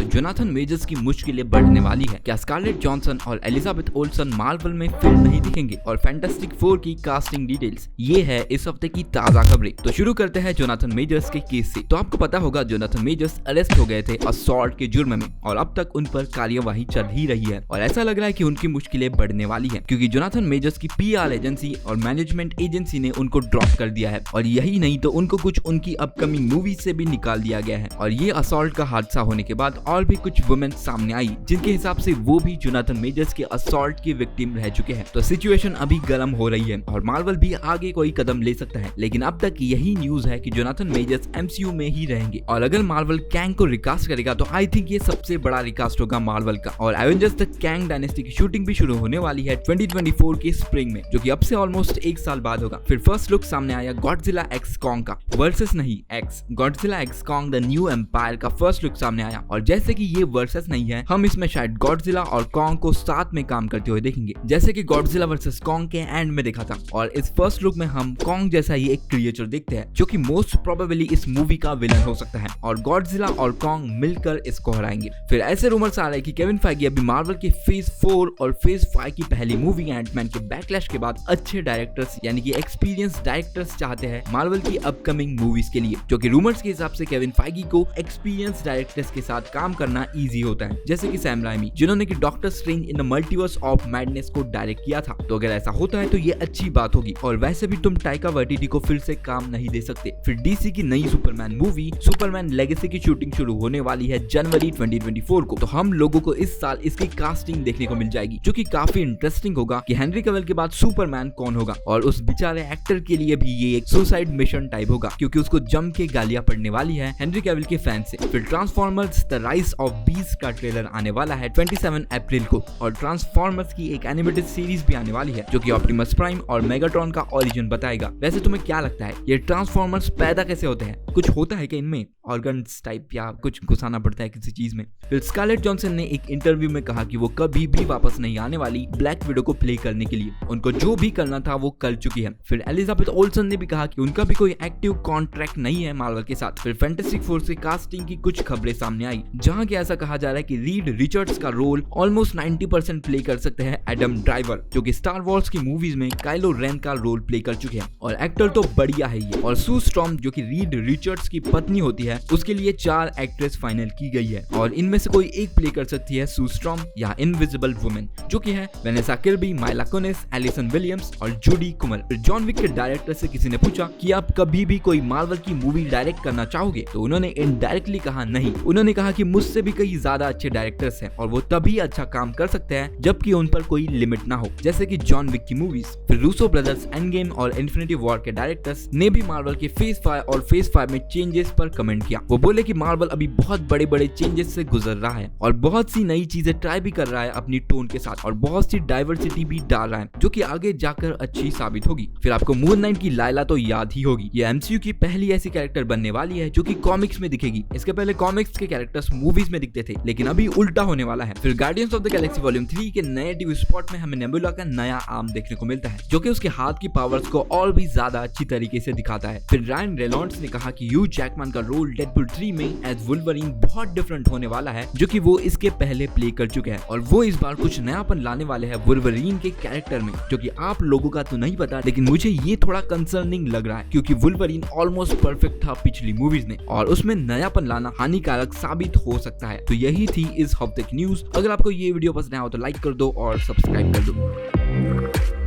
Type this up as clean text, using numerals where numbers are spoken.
तो Jonathan measures की मुश्किलें बढ़ने वाली है। क्या स्कारलेट जॉनसन और एलिजाबेथ ओल्सन मार्वल में फिर नहीं दिखेंगे? और फैंटास्टिक फोर की कास्टिंग डिटेल्स, ये है इस हफ्ते की ताजा खबरें। तो शुरू करते हैं जोनाथन मेजर्स के केस से। तो आपको पता होगा जोनाथन मेजर्स अरेस्ट हो गए थे असॉल्ट के जुर्म में और अब तक उन पर कार्यवाही चल ही रही है और ऐसा लग रहा है कि उनकी मुश्किलें बढ़ने वाली है, क्योंकि जोनाथन मेजर्स की पीआर एजेंसी और मैनेजमेंट एजेंसी ने उनको ड्रॉप कर दिया है। और यही नहीं तो उनको कुछ उनकी अपकमिंग मूवी से भी निकाल दिया गया है। और ये असॉल्ट का हादसा होने के बाद और भी कुछ वुमेन सामने आई जिनके हिसाब से वो भी जोनाथन मेजर्स के असॉल्ट की विक्टिम रह चुके हैं। तो सिचुएशन अभी गर्म हो रही है और मार्वल भी आगे कोई कदम ले सकता है, लेकिन अब तक यही न्यूज है कि जोनाथन मेजर्स एमसीयू में ही रहेंगे। और अगर मार्वल कैंग को रिकास्ट करेगा तो आई थिंक ये सबसे बड़ा रिकास्ट होगा मार्वल का। और एवेंजर्स द कैंग डायनेस्टी की शूटिंग भी शुरू होने वाली है 2024 के स्प्रिंग में, जो कि अब से ऑलमोस्ट एक साल बाद होगा। फिर फर्स्ट लुक सामने आया गॉडजिला एक्स कॉन्ग का, वर्सेस नहीं x, Godzilla x Kong the New Empire का फर्स्ट लुक सामने आया। और जैसे कि ये वर्सेस नहीं है, हम इसमें शायद गॉडजिला और कॉन्ग को साथ में काम करते हुए देखेंगे, जैसे कि गॉडजिला वर्सेस कॉन्ग के एंड में देखा था। और इस फर्स्ट लुक में हम कॉन्ग जैसा ही एक क्रिएचर देखते हैं जो कि मोस्ट प्रोबेबली इस मूवी का विलन हो सकता है और गॉडजिला और कॉन्ग मिलकर इसको हराएंगे। फिर ऐसे रूमर्स आ रहे हैं कि केविन फाइगी अभी मार्वल के फेज 4 और फेज 5 की पहली मूवी एंटमैन के बैकलैश के बाद अच्छे डायरेक्टर्स यानी कि एक्सपीरियंस डायरेक्टर्स चाहते हैं मार्वल की अपकमिंग मूवीज के लिए, जो कि रूमर्स के हिसाब से केविन फाइगी को एक्सपीरियंस डायरेक्टर्स के साथ काम करना इजी होता है, जैसे कि सैम राइमी जिन्होंने कि doctor strange in the multiverse of madness को डायरेक्ट किया था। तो अगर ऐसा होता है तो ये अच्छी बात होगी। और वैसे भी तुम टाइका वाइटिटी को फिर से काम नहीं दे सकते। फिर डीसी की नई सुपरमैन मूवी सुपरमैन लेगेसी की शूटिंग शुरू होने वाली है जनवरी 2024 को। तो हम लोगों को इस साल इसकी कास्टिंग देखने को मिल जाएगी, जो कि काफी इंटरेस्टिंग होगा कि हेनरी कैविल के बाद सुपरमैन कौन होगा। और उस बेचारे एक्टर के लिए भी ये एक सुसाइड मिशन टाइप होगा, क्योंकि उसको जम के गालियां पड़ने वाली है हेनरी कैविल के फैन से। फिर transformers the rise of beast का ट्रेलर आने वाला है 27 अप्रैल को और ट्रांसफॉर्मर्स की एक एनिमेटेड सीरीज भी आने वाली है, जो कि ऑप्टिमस प्राइम और मेगाट्रॉन का ओरिजिन बताएगा। वैसे तुम्हें क्या लगता है ये ट्रांसफॉर्मर्स पैदा कैसे होते हैं? कुछ होता है क्या इनमें ऑर्गन्स टाइप या कुछ घुसाना पड़ता है किसी चीज में? फिर स्कारलेट जॉनसन ने एक इंटरव्यू में कहा कि वो कभी भी वापस नहीं आने वाली ब्लैक विडो को प्ले करने के लिए, उनको जो भी करना था वो कर चुकी है। फिर एलिजाबेथ ओल्सन ने भी कहा कि उनका भी कोई एक्टिव कॉन्ट्रैक्ट नहीं है मार्वल के साथ। फिर फैंटास्टिक फोर से कास्टिंग की कुछ खबरें सामने आई, जहां कि ऐसा कहा जा रहा है कि रीड रिचर्ड्स का रोल ऑलमोस्ट 90% प्ले कर सकते हैं एडम ड्राइवर, जो कि स्टार वॉर्स की मूवीज में काइलो रेन का रोल प्ले कर चुके हैं और एक्टर तो बढ़िया है ये। और सू स्टॉर्म जो कि रीड रिचर्ड्स की पत्नी होती है, उसके लिए 4 एक्ट्रेस फाइनल की गई है और इनमें से कोई एक प्ले कर सकती है सू स्टॉर्म या इनविजिबल वुमेन, जो कि है वेनेसा किर्बी, माइला कुनिस, एलिसन विलियम्स और जूडी कुमर। जॉन विक के डायरेक्टर से किसी ने पूछा कि आप कभी भी कोई मार्वल की मूवी डायरेक्ट करना चाहोगे, तो उन्होंने इनडायरेक्टली कहा नहीं। उन्होंने कहा कि मुझसे भी कई ज्यादा अच्छे डायरेक्टर्स हैं और वो तभी अच्छा काम कर सकते हैं जबकि उन पर कोई लिमिट ना हो, जैसे कि जॉन विक की मूवीज। फिर रूसो ब्रदर्स, एंड गेम और इन्फिनिटी वॉर के डायरेक्टर्स ने भी मार्वल के फेज 5 और फेज 5 में चेंजेस पर कमेंट किया। वो बोले कि मार्वल अभी बहुत बड़े बड़े चेंजेस से गुजर रहा है और बहुत सी नई चीजें ट्राई भी कर रहा है अपनी टोन के साथ और बहुत सी डाइवर्सिटी भी डाल रहा है, जो कि आगे जाकर अच्छी साबित होगी। फिर आपको मून नाइट की लायला तो याद ही होगी, ये एमसीयू की पहली ऐसी कैरेक्टर बनने वाली है जो कि कॉमिक्स में दिखेगी। इसके पहले कॉमिक्स के कैरेक्टर्स मूवीज में दिखते थे, लेकिन अभी उल्टा होने वाला है। फिर guardians of the Galaxy volume 3 के नए टीवी स्पॉट में हमें नेबुला का नया आर्म देखने को मिलता है, जो कि उसके हाथ की पावर्स को और भी ज्यादा अच्छी तरीके से दिखाता है। फिर रायन रेनॉल्ड्स ने कहा कि ह्यू जैकमैन का रोल डेडपूल 3 में एज वुल्वरीन बहुत डिफरेंट होने वाला है, जो कि वो इसके पहले प्ले कर चुके हैं और वो इस बार कुछ नयापन लाने वाले हैं वुल्वरीन के कैरेक्टर में, जो कि आप लोगों का तो नहीं पता, लेकिन मुझे ये थोड़ा कंसर्निंग लग रहा है, क्योंकि वुल्वरीन ऑलमोस्ट परफेक्ट था पिछली मूवीज में और उसमें नयापन लाना हानिकारक साबित हो सकता है। तो यही थी इस हफ्ते की न्यूज। अगर आपको ये वीडियो पसंद आया हो तो लाइक कर दो और सब्सक्राइब कर दो।